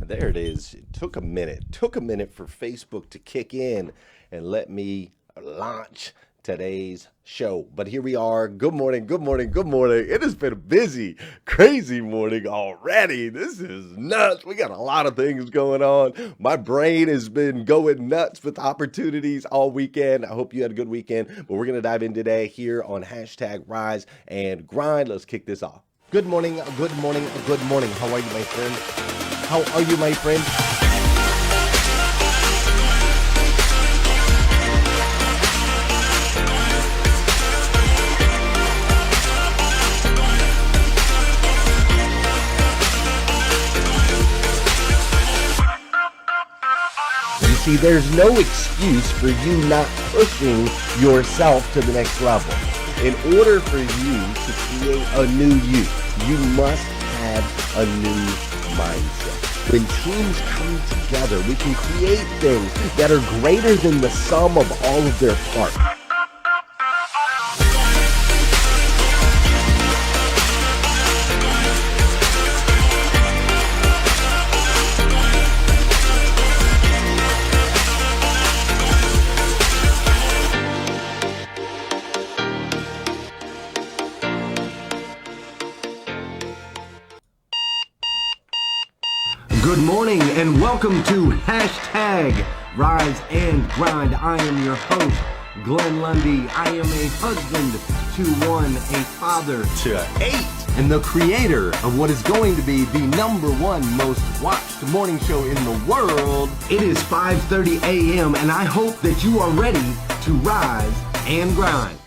There it is. It took a minute. Took a minute for Facebook to kick in and let me launch today's show. But here we are. Good morning, good morning, good morning. It has been a busy, crazy morning already. This is nuts. We got a lot of things going on. My brain has been going nuts with opportunities all weekend. I hope you had a good weekend. But we're going to dive in today here on hashtag Rise and Grind. Let's kick this off. Good morning, good morning, good morning. How are you, my friend? How are you, my friend? You see, there's no excuse for you not pushing yourself to the next level. In order for you to create a new you must have a new mindset. When teams come together, we can create things that are greater than the sum of all of their parts. Good morning and welcome to hashtag Rise and Grind. I am your host, Glenn Lundy. I am a husband to one, a father to 8, and the creator of what is going to be the #1 most watched morning show in the world. It is 5:30 a.m. and I hope that you are ready to rise and grind.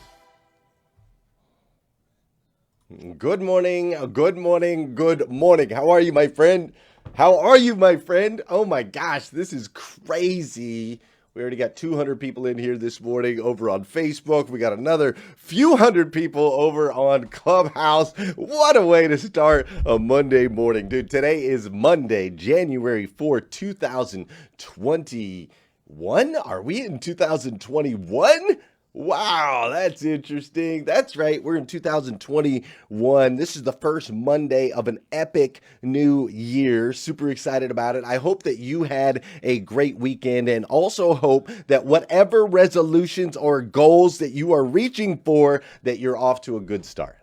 Good morning, good morning, good morning. How are you, my friend? How are you, my friend? Oh my gosh, this is crazy. We already got 200 people in here this morning over on Facebook. We got another few hundred people over on Clubhouse. What a way to start a Monday morning. Dude, today is Monday, January 4th, 2021. Are we in 2021? Wow, that's interesting. That's right. We're in 2021. This is the first Monday of an epic new year. Super excited about it. I hope that you had a great weekend and also hope that whatever resolutions or goals that you are reaching for, that you're off to a good start.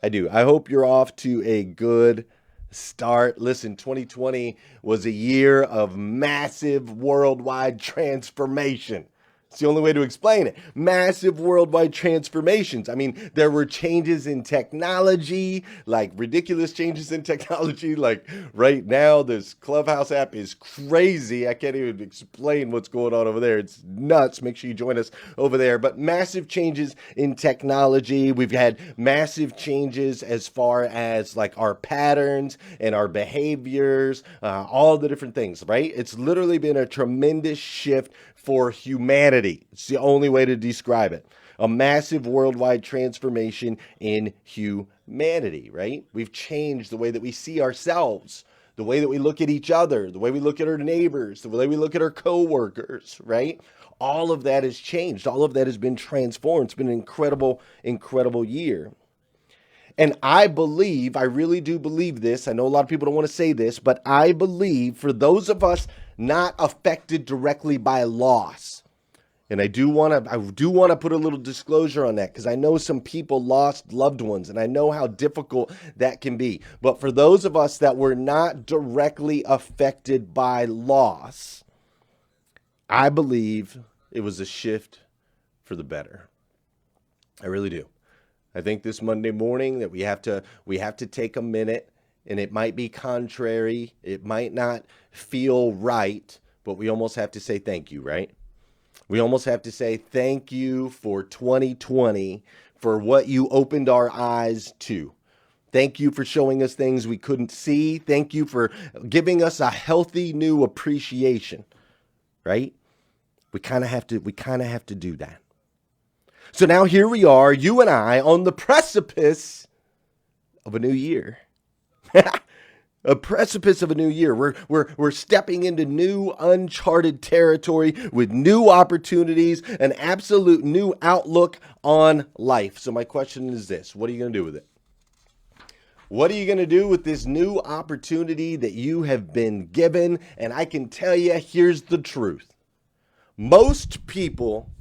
I do. I hope you're off to a good start. Listen, 2020 was a year of massive worldwide transformation. It's the only way to explain it. Massive worldwide transformations. I mean, there were changes in technology, like ridiculous changes in technology. Like right now, this Clubhouse app is crazy. I can't even explain what's going on over there. It's nuts. Make sure you join us over there. But massive changes in technology. We've had massive changes as far as like our patterns and our behaviors, all the different things, right? It's literally been a tremendous shift for humanity. It's the only way to describe it. A massive worldwide transformation in humanity, right? We've changed the way that we see ourselves, the way that we look at each other, the way we look at our neighbors, the way we look at our coworkers, right? All of that has changed. All of that has been transformed. It's been an incredible, incredible year. And I believe, I really do believe this. I know a lot of people don't want to say this, but I believe for those of us not affected directly by loss, and I do want to put a little disclosure on that because I know some people lost loved ones and I know how difficult that can be. But for those of us that were not directly affected by loss, I believe it was a shift for the better. I really do. I think this Monday morning that we have to take a minute, and it might be contrary, it might not feel right, but we almost have to say thank you, right? We almost have to say thank you for 2020, for what you opened our eyes to. Thank you for showing us things we couldn't see. Thank you for giving us a healthy new appreciation, right? We kind of have to do that. So now here we are, you and I, on the precipice of a new year. A precipice of a new year. We're stepping into new uncharted territory with new opportunities, an absolute new outlook on life. So my question is this: what are you going to do with it? What are you going to do with this new opportunity that you have been given? And I can tell you, here's the truth. Most people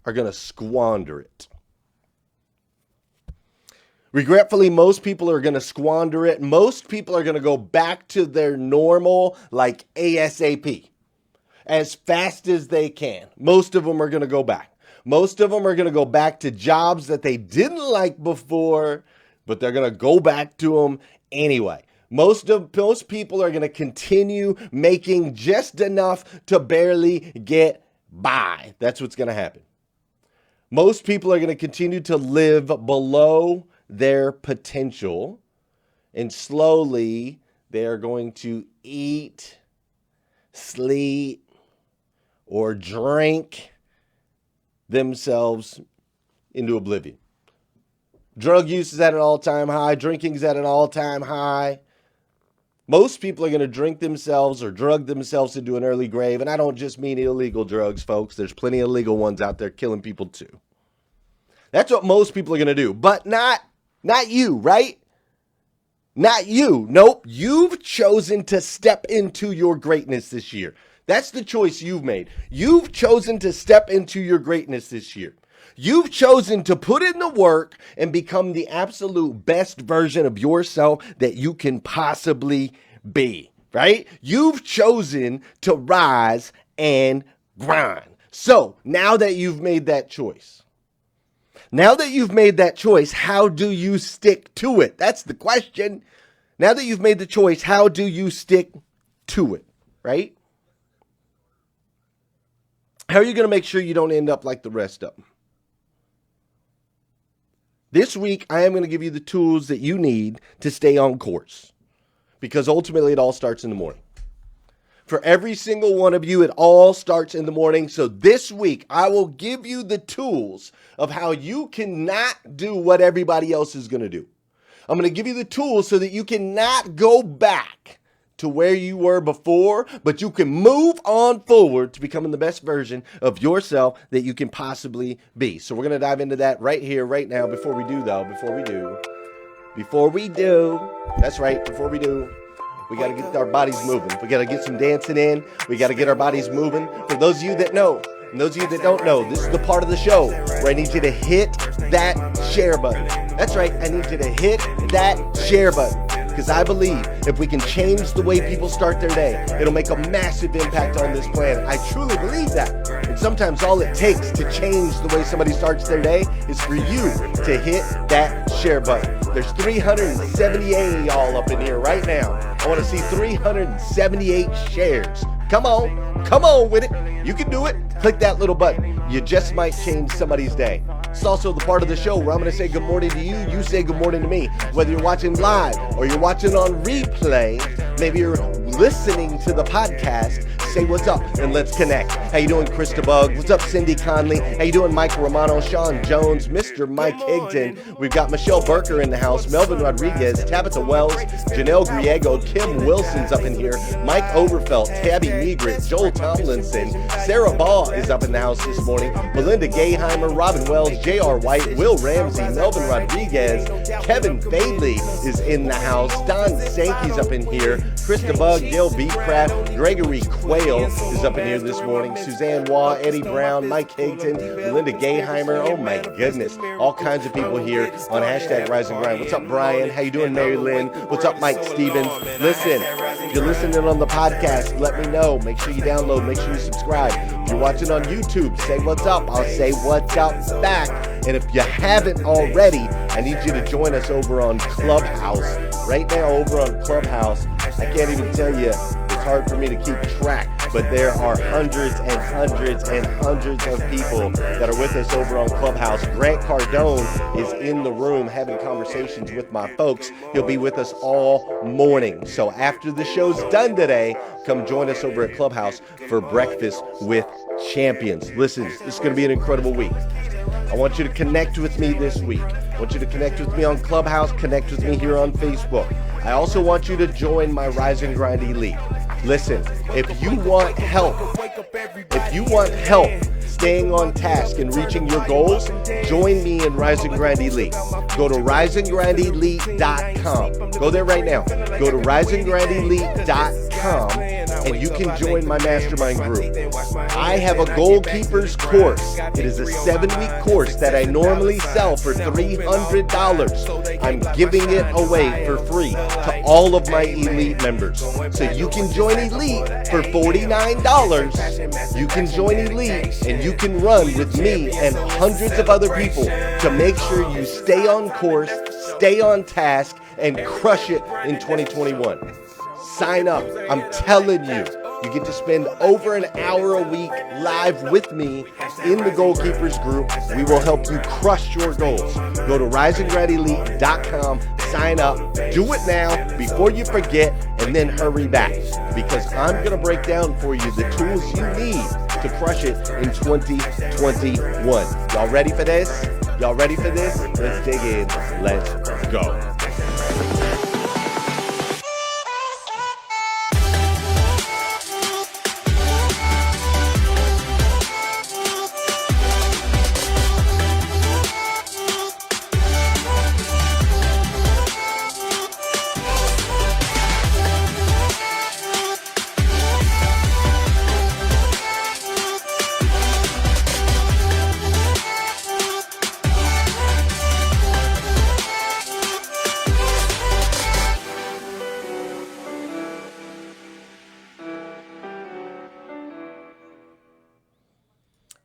are going to squander it. Regretfully, most people are going to squander it. Most people are going to go back to their normal, like ASAP, as fast as they can. Most of them are going to go back. Most of them are going to go back to jobs that they didn't like before, but they're going to go back to them anyway. Most people are going to continue making just enough to barely get by. That's what's going to happen. Most people are going to continue to live below their potential, and slowly they are going to eat, sleep, or drink themselves into oblivion. Drug use is at an all-time high. Drinking is at an all-time high. Most people are going to drink themselves or drug themselves into an early grave. And I don't just mean illegal drugs, folks. There's plenty of legal ones out there killing people too. That's what most people are going to do. But not you, right? Not you. Nope. You've chosen to step into your greatness this year. That's the choice you've made. You've chosen to step into your greatness this year. You've chosen to put in the work and become the absolute best version of yourself that you can possibly be, right? You've chosen to rise and grind. So now that you've made that choice, how do you stick to it? That's the question. Now that you've made the choice, how do you stick to it, right? How are you going to make sure you don't end up like the rest of them? This week, I am going to give you the tools that you need to stay on course, because ultimately it all starts in the morning. For every single one of you, it all starts in the morning. So this week, I will give you the tools of how you cannot do what everybody else is going to do. I'm going to give you the tools so that you cannot go back to where you were before, but you can move on forward to becoming the best version of yourself that you can possibly be. So we're going to dive into that right here, right now. Before we do, we got to get our bodies moving. We got to get some dancing in. We got to get our bodies moving. For those of you that know, and those of you that don't know, this is the part of the show where I need you to hit that share button. That's right. I need you to hit that share button. Because I believe if we can change the way people start their day, it'll make a massive impact on this planet. I truly believe that. And sometimes all it takes to change the way somebody starts their day is for you to hit that share button. There's 378 of y'all up in here right now. I want to see 378 shares. Come on with it. You can do it. Click that little button. You just might change somebody's day. It's also the part of the show where I'm going to say good morning to you. You say good morning to me. Whether you're watching live or you're watching on replay, maybe you're listening to the podcast, say what's up and let's connect. How you doing, Krista Bug? What's up, Cindy Conley? How you doing, Mike Romano, Sean Jones, Mr. Mike Higdon? We've got Michelle Burker in the house, Melvin Rodriguez, Tabitha Wells, Janelle Griego, Kim Wilson's up in here, Mike Overfelt, Tabby Negrit, Joel Tomlinson, Sarah Baugh is up in the house this morning, Melinda Gayheimer, Robin Wells, J.R. White, Will Ramsey, Melvin Rodriguez, Kevin Fadley is in the house, Don Sankey's up in here, Krista Bug, Gil Beecraft, Gregory Quayle is up in here this morning, Suzanne Waugh, Eddie Brown, Mike Higdon, Melinda Gayheimer, oh my goodness, all kinds of people here on hashtag Rise and Grind. What's up, Brian? How you doing, Mary Lynn? What's up, Mike Stevens? Listen, if you're listening on the podcast, let me know. Make sure you download, make sure you subscribe. If you're watching on YouTube, say what's up. I'll say what's up back. And if you haven't already, I need you to join us over on Clubhouse. Right now, over on Clubhouse, I can't even tell you, it's hard for me to keep track, but there are hundreds and hundreds and hundreds of people that are with us over on Clubhouse. Grant Cardone is in the room having conversations with my folks. He'll be with us all morning. So after the show's done today, come join us over at Clubhouse for Breakfast with Champions. Listen, this is going to be an incredible week. I want you to connect with me this week. I want you to connect with me on Clubhouse, connect with me here on Facebook. I also want you to join my Rise and Grind Elite. Listen, if you want help staying on task and reaching your goals, join me in Rise and Grind Elite. Go to RISEANDGRINDElite.com. Go there right now. Go to RISEANDGRINDElite.com and you can join my mastermind group. I have a goalkeepers course. It is a 7-week course that I normally sell for $300. I'm giving it away for free to all of my elite members. So you can join elite for $49. You can join elite and you can run with me and hundreds of other people to make sure you stay on course, stay on task, and crush it in 2021. Sign up. I'm telling you, you get to spend over an hour a week live with me in the Goalkeepers group. We will help you crush your goals. Go to RISEANDGRINDElite.com, sign up, do it now before you forget, and then hurry back because I'm going to break down for you the tools you need to crush it in 2021. Y'all ready for this? Y'all ready for this? Let's dig in. Let's go.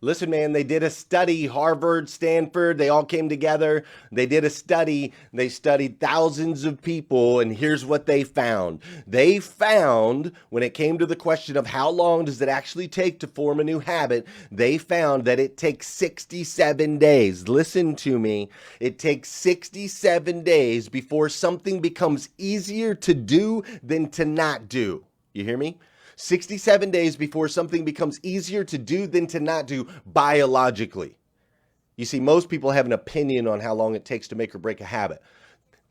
Listen, man, they did a study, Harvard, Stanford, they all came together. They did a study. They studied thousands of people, and here's what they found. They found, when it came to the question of how long does it actually take to form a new habit, they found that it takes 67 days. Listen to me. It takes 67 days before something becomes easier to do than to not do. You hear me? 67 days before something becomes easier to do than to not do biologically. You see, most people have an opinion on how long it takes to make or break a habit.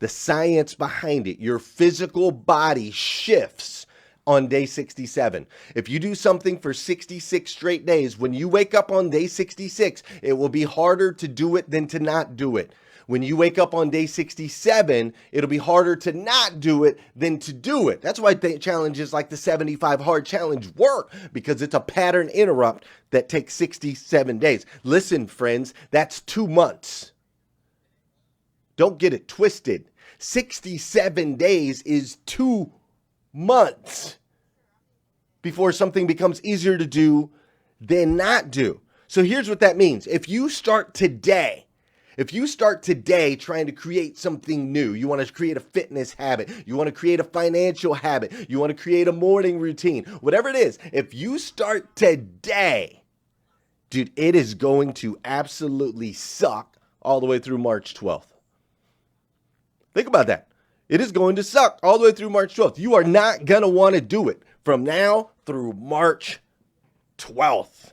The science behind it, your physical body shifts on day 67. If you do something for 66 straight days, when you wake up on day 66, it will be harder to do it than to not do it. When you wake up on day 67, it'll be harder to not do it than to do it. That's why challenges like the 75 Hard Challenge work, because it's a pattern interrupt that takes 67 days. Listen, friends, that's 2 months. Don't get it twisted. 67 days is 2 months before something becomes easier to do than not do. So here's what that means. If you start today trying to create something new, you want to create a fitness habit, you want to create a financial habit, you want to create a morning routine, whatever it is, if you start today, dude, it is going to absolutely suck all the way through March 12th. Think about that. It is going to suck all the way through March 12th. You are not going to want to do it from now through March 12th.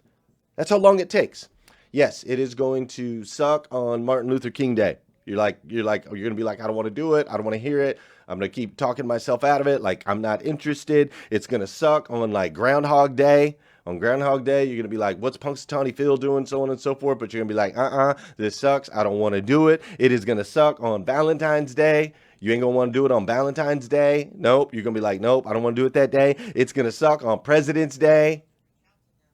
That's how long it takes. Yes, it is going to suck on Martin Luther King Day. You're going to be like, I don't want to do it. I don't want to hear it. I'm going to keep talking myself out of it. Like, I'm not interested. It's going to suck on like Groundhog Day. On Groundhog Day, you're going to be like, what's Punxsutawney Phil doing? So on and so forth. But you're going to be like, this sucks. I don't want to do it. It is going to suck on Valentine's Day. You ain't going to want to do it on Valentine's Day. Nope. You're going to be like, nope, I don't want to do it that day. It's going to suck on President's Day.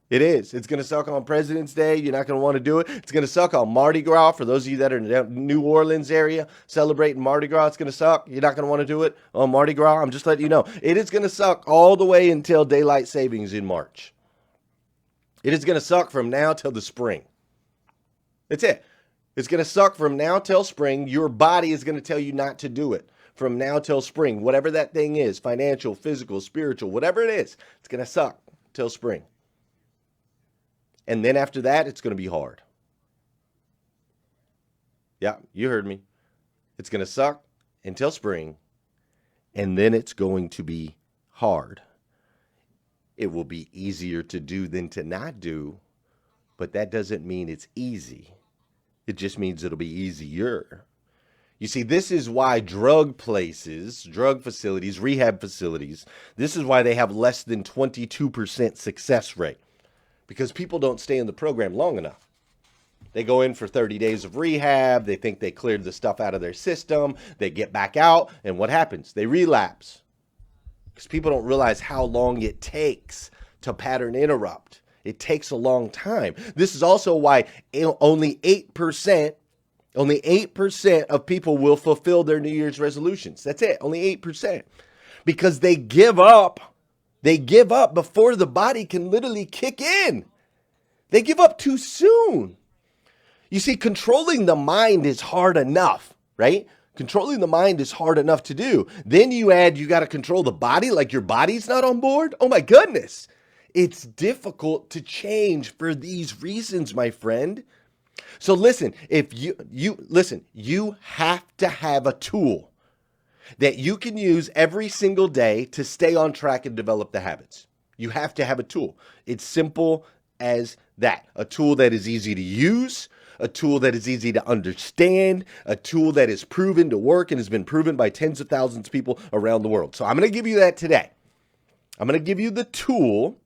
It is. It's going to suck on President's Day. You're not going to want to do it. It's going to suck on Mardi Gras. For those of you that are in the New Orleans area celebrating Mardi Gras, it's going to suck. You're not going to want to do it on Mardi Gras. I'm just letting you know. It is going to suck all the way until daylight savings in March. It is going to suck from now till the spring. That's it. It's going to suck from now till spring. Your body is going to tell you not to do it from now till spring. Whatever that thing is, financial, physical, spiritual, whatever it is, it's going to suck till spring. And then after that, it's going to be hard. Yeah, you heard me. It's going to suck until spring, and then it's going to be hard. It will be easier to do than to not do, but that doesn't mean it's easy. It just means it'll be easier. You see, this is why drug places, drug facilities, rehab facilities, this is why they have less than 22% success rate. Because people don't stay in the program long enough. They go in for 30 days of rehab. They think they cleared the stuff out of their system. They get back out, and what happens? They relapse. Because people don't realize how long it takes to pattern interrupt. It takes a long time. This is also why only 8% of people will fulfill their New Year's resolutions. That's it, only 8%. Because they give up. They give up before the body can literally kick in. They give up too soon. You see, controlling the mind is hard enough, right? Controlling the mind is hard enough to do. Then you add, you got to control the body, like your body's not on board. Oh my goodness. It's difficult to change for these reasons, my friend. So listen, if you have to have a tool that you can use every single day to stay on track and develop the habits. You have to have a tool. It's simple as that. A tool that is easy to use, a tool that is easy to understand, a tool that is proven to work and has been proven by tens of thousands of people around the world. So I'm going to give you that today. I'm going to give you the tool,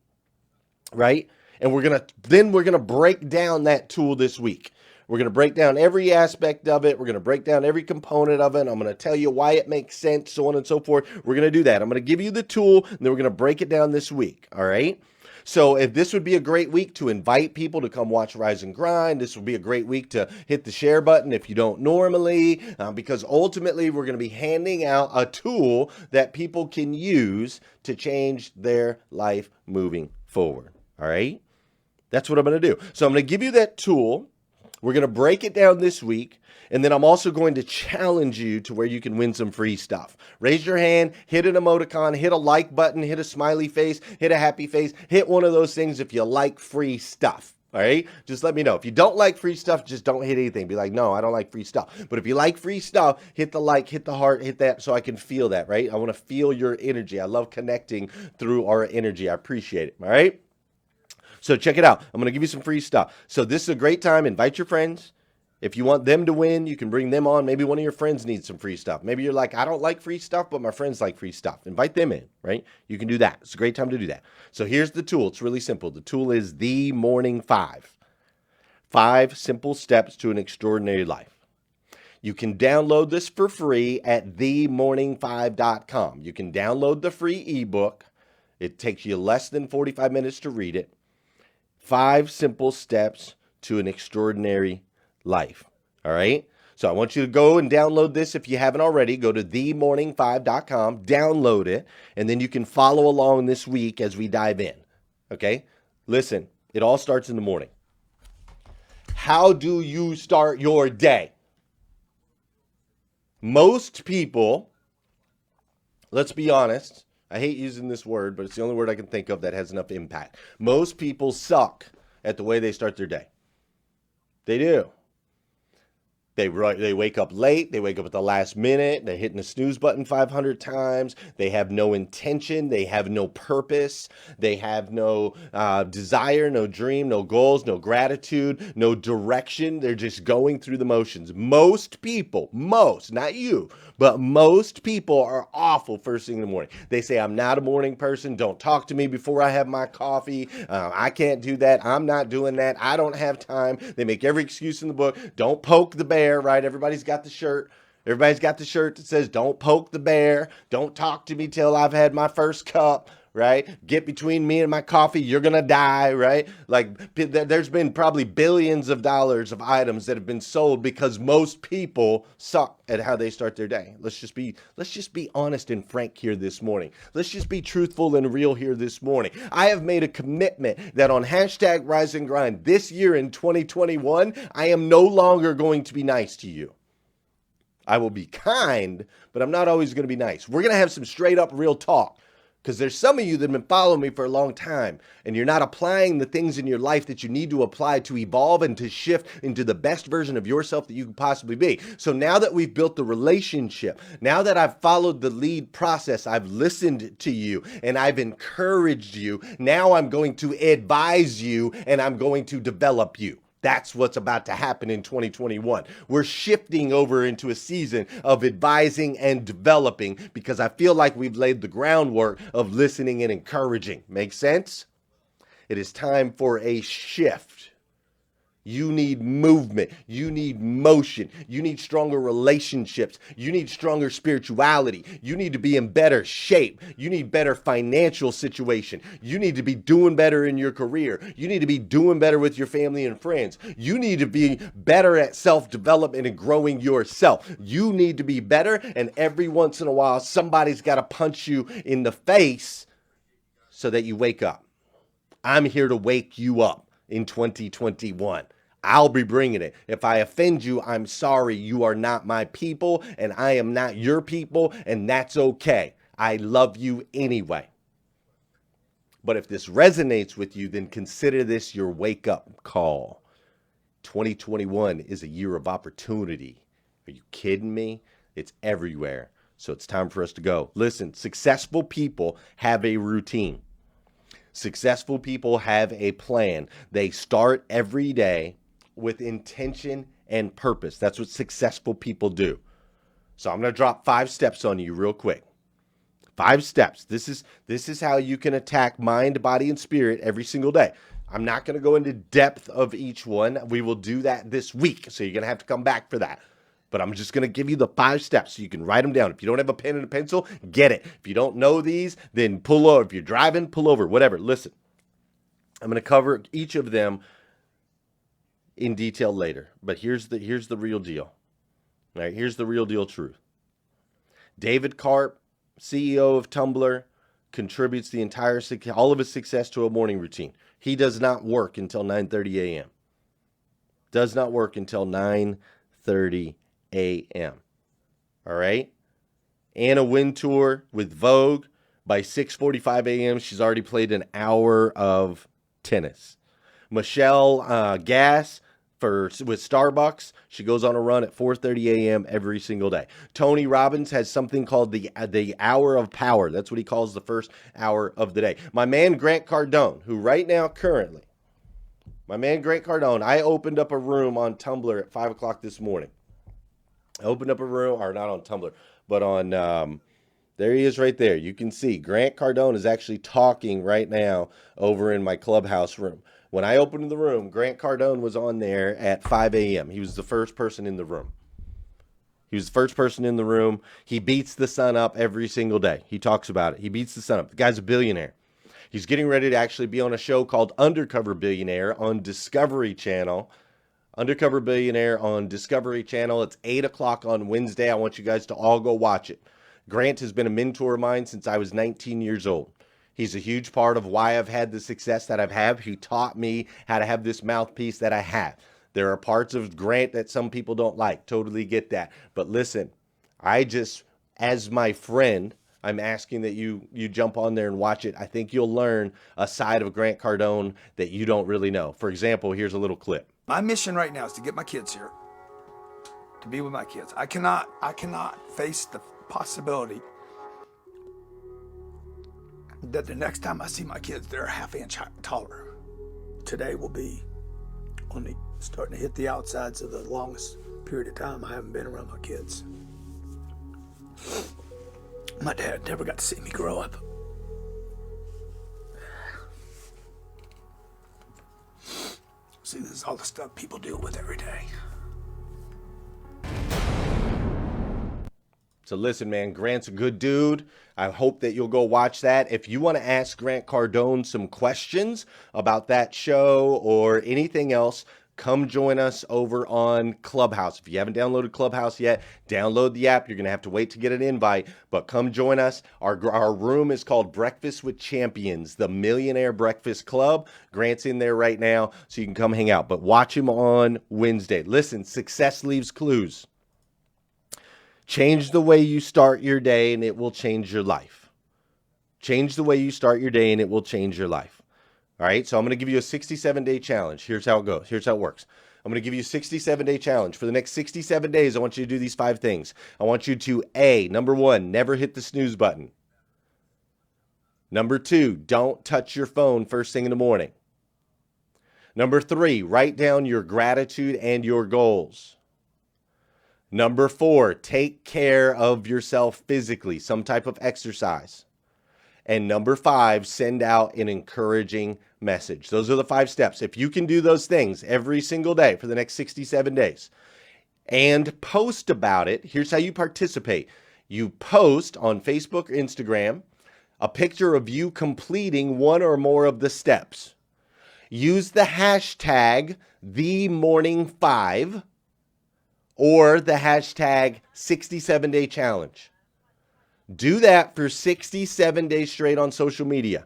right? And we're going to break down that tool this week. We're going to break down every aspect of it. We're going to break down every component of it. I'm going to tell you why it makes sense, so on and so forth. We're going to do that. I'm going to give you the tool, and then we're going to break it down this week, all right? So if this would be a great week to invite people to come watch Rise and Grind, this would be a great week to hit the share button if you don't normally, because ultimately we're going to be handing out a tool that people can use to change their life moving forward, all right? That's what I'm going to do. So I'm going to give you that tool. We're going to break it down this week, and then I'm also going to challenge you to where you can win some free stuff. Raise your hand, hit an emoticon, hit a like button, hit a smiley face, hit a happy face, hit one of those things if you like free stuff, all right? Just let me know. If you don't like free stuff, just don't hit anything. Be like, no, I don't like free stuff. But if you like free stuff, hit the like, hit the heart, hit that so I can feel that, right? I want to feel your energy. I love connecting through our energy. I appreciate it, all right? So check it out. I'm going to give you some free stuff. So this is a great time. Invite your friends. If you want them to win, you can bring them on. Maybe one of your friends needs some free stuff. Maybe you're like, I don't like free stuff, but my friends like free stuff. Invite them in, right? You can do that. It's a great time to do that. So here's the tool. It's really simple. The tool is the Morning 5. 5 simple steps to an extraordinary life. You can download this for free at themorning5.com. You can download the free ebook. It takes you less than 45 minutes to read it. 5 simple steps to an extraordinary life. All right? So I want you to go and download this if you haven't already. Go to themorning5.com, download it, and then you can follow along this week as we dive in. Okay? Listen, it all starts in the morning. How do you start your day? Most people, let's be honest, I hate using this word, but it's the only word I can think of that has enough impact. Most people suck at the way they start their day. They do. They wake up late. They wake up at the last minute. They're hitting the snooze button 500 times. They have no intention. They have no purpose. They have no desire, no dream, no goals, no gratitude, no direction. They're just going through the motions. Most people, not you, but most people are awful first thing in the morning. They say, I'm not a morning person. Don't talk to me before I have my coffee. I can't do that. I'm not doing that. I don't have time. They make every excuse in the book. Don't poke the bear. Right? Everybody's got the shirt. Everybody's got the shirt that says, don't poke the bear. Don't talk to me till I've had my first cup, right? Get between me and my coffee. You're going to die, right? Like there's been probably billions of dollars of items that have been sold because most people suck at how they start their day. Let's just be honest and frank here this morning. Let's just be truthful and real here this morning. I have made a commitment that on hashtag Rise and Grind this year in 2021, I am no longer going to be nice to you. I will be kind, but I'm not always going to be nice. We're going to have some straight up real talk. Because there's some of you that have been following me for a long time, and you're not applying the things in your life that you need to apply to evolve and to shift into the best version of yourself that you can possibly be. So now that we've built the relationship, now that I've followed the lead process, I've listened to you, and I've encouraged you, now I'm going to advise you, and I'm going to develop you. That's what's about to happen in 2021. We're shifting over into a season of advising and developing because I feel like we've laid the groundwork of listening and encouraging. Make sense? It is time for a shift. You need movement. You need motion. You need stronger relationships. You need stronger spirituality. You need to be in better shape. You need better financial situation. You need to be doing better in your career. You need to be doing better with your family and friends. You need to be better at self-development and growing yourself. You need to be better, and every once in a while, somebody's got to punch you in the face so that you wake up. I'm here to wake you up in 2021. I'll be bringing it. If I offend you, I'm sorry. You are not my people, and I am not your people, and that's okay. I love you anyway. But if this resonates with you, then consider this your wake-up call. 2021 is a year of opportunity. Are you kidding me? It's everywhere. So it's time for us to go. Listen, successful people have a routine. Successful people have a plan. They start every day with intention and purpose. That's what successful people do. So I'm going to drop 5 steps on you real quick. 5 steps. This is how you can attack mind, body, and spirit every single day. I'm not going to go into depth of each one. We will do that this week. So you're going to have to come back for that. But I'm just going to give you the 5 steps so you can write them down. If you don't have a pen and a pencil, get it. If you don't know these, then pull over. If you're driving, pull over, whatever. Listen, I'm going to cover each of them in detail later. But here's the real deal. All right, here's the real deal truth. David Karp, CEO of Tumblr, contributes all of his success to a morning routine. He does not work until 9:30 a.m. Does not work until 9:30 a.m. All right? Anna Wintour with Vogue. By 6:45 a.m., she's already played an hour of tennis. Michelle Gass with Starbucks, she goes on a run at 4:30 a.m. every single day. Tony Robbins has something called the hour of power. That's what he calls the first hour of the day. My man Grant Cardone, who right now currently, I opened up a room on Tumblr at 5 o'clock this morning. I opened up a room, or not on Tumblr, but on, there he is right there. You can see Grant Cardone is actually talking right now over in my clubhouse room. When I opened the room, Grant Cardone was on there at 5 a.m. He was the first person in the room. He beats the sun up every single day. He talks about it. He beats the sun up. The guy's a billionaire. He's getting ready to actually be on a show called Undercover Billionaire on Discovery Channel. Undercover Billionaire on Discovery Channel. It's 8 o'clock on Wednesday. I want you guys to all go watch it. Grant has been a mentor of mine since I was 19 years old. He's a huge part of why I've had the success that I've had. He taught me how to have this mouthpiece that I have. There are parts of Grant that some people don't like. Totally get that. But listen, as my friend, I'm asking that you jump on there and watch it. I think you'll learn a side of Grant Cardone that you don't really know. For example, here's a little clip. My mission right now is to get my kids here, to be with my kids. I cannot face the possibility that the next time I see my kids, they're a half inch taller. Today will be only starting to hit the outsides of the longest period of time I haven't been around my kids. My dad never got to see me grow up. See, this is all the stuff people deal with every day. So listen, man, Grant's a good dude. I hope that you'll go watch that. If you want to ask Grant Cardone some questions about that show or anything else, come join us over on Clubhouse. If you haven't downloaded Clubhouse yet, download the app. You're going to have to wait to get an invite, but come join us. Our room is called Breakfast with Champions, the Millionaire Breakfast Club. Grant's in there right now, so you can come hang out. But watch him on Wednesday. Listen, success leaves clues. Change the way you start your day, and it will change your life. Change the way you start your day, and it will change your life. All right, so I'm going to give you a 67-day challenge. Here's how it goes. Here's how it works. I'm going to give you a 67-day challenge. For the next 67 days, I want you to do these 5 things. I want you to, number 1, never hit the snooze button. Number 2, don't touch your phone first thing in the morning. Number 3, write down your gratitude and your goals. Number 4, take care of yourself physically, some type of exercise. And number 5, send out an encouraging message. Those are the 5 steps. If you can do those things every single day for the next 67 days and post about it, here's how you participate. You post on Facebook or Instagram a picture of you completing one or more of the steps. Use the hashtag #TheMorning5 or the hashtag 67-day challenge. Do that for 67 days straight on social media.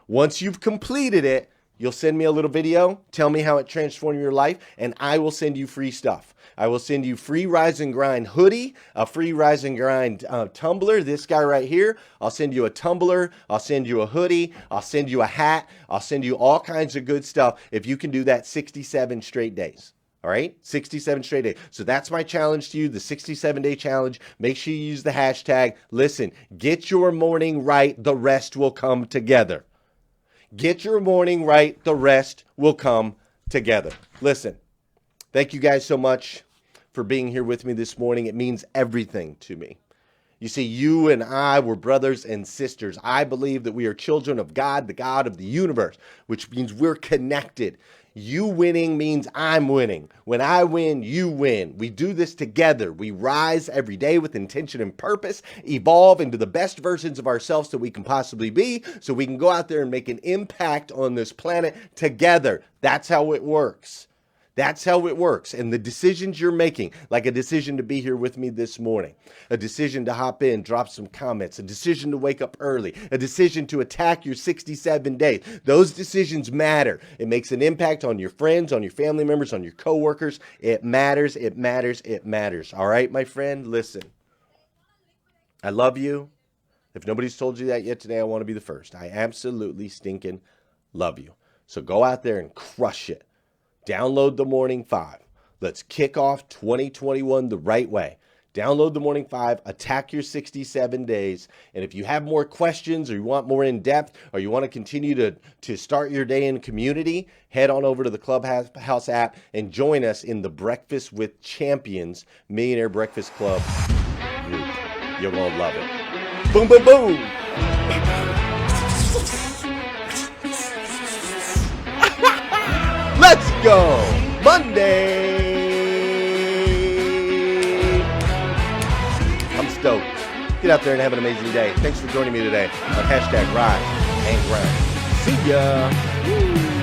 Once you've completed it, you'll send me a little video, tell me how it transformed your life, and I will send you free stuff. I will send you free Rise and Grind hoodie, a free Rise and Grind tumbler, this guy right here. I'll send you a tumbler, I'll send you a hoodie, I'll send you a hat, I'll send you all kinds of good stuff if you can do that 67 straight days. All right, 67 straight days. So that's my challenge to you, the 67-day challenge. Make sure you use the hashtag. Listen, get your morning right, the rest will come together. Get your morning right, the rest will come together. Listen, thank you guys so much for being here with me this morning. It means everything to me. You see, you and I were brothers and sisters. I believe that we are children of God, the God of the universe, which means we're connected. You winning means I'm winning. When I win, you win. We do this together. We rise every day with intention and purpose, evolve into the best versions of ourselves that we can possibly be, so we can go out there and make an impact on this planet together. That's how it works. That's how it works. And the decisions you're making, like a decision to be here with me this morning, a decision to hop in, drop some comments, a decision to wake up early, a decision to attack your 67 days. Those decisions matter. It makes an impact on your friends, on your family members, on your coworkers. It matters, it matters, it matters. All right, my friend, listen. I love you. If nobody's told you that yet today, I want to be the first. I absolutely stinking love you. So go out there and crush it. Download the Morning 5. Let's kick off 2021 the right way. Download the Morning 5, attack your 67 days. And if you have more questions or you want more in depth or you want to continue to start your day in community, head on over to the Clubhouse app and join us in the Breakfast with Champions Millionaire Breakfast Club group. You're going to love it. Boom, boom, boom. Let's go! Monday! I'm stoked. Get out there and have an amazing day. Thanks for joining me today on hashtag Rise and Grind. See ya! Woo.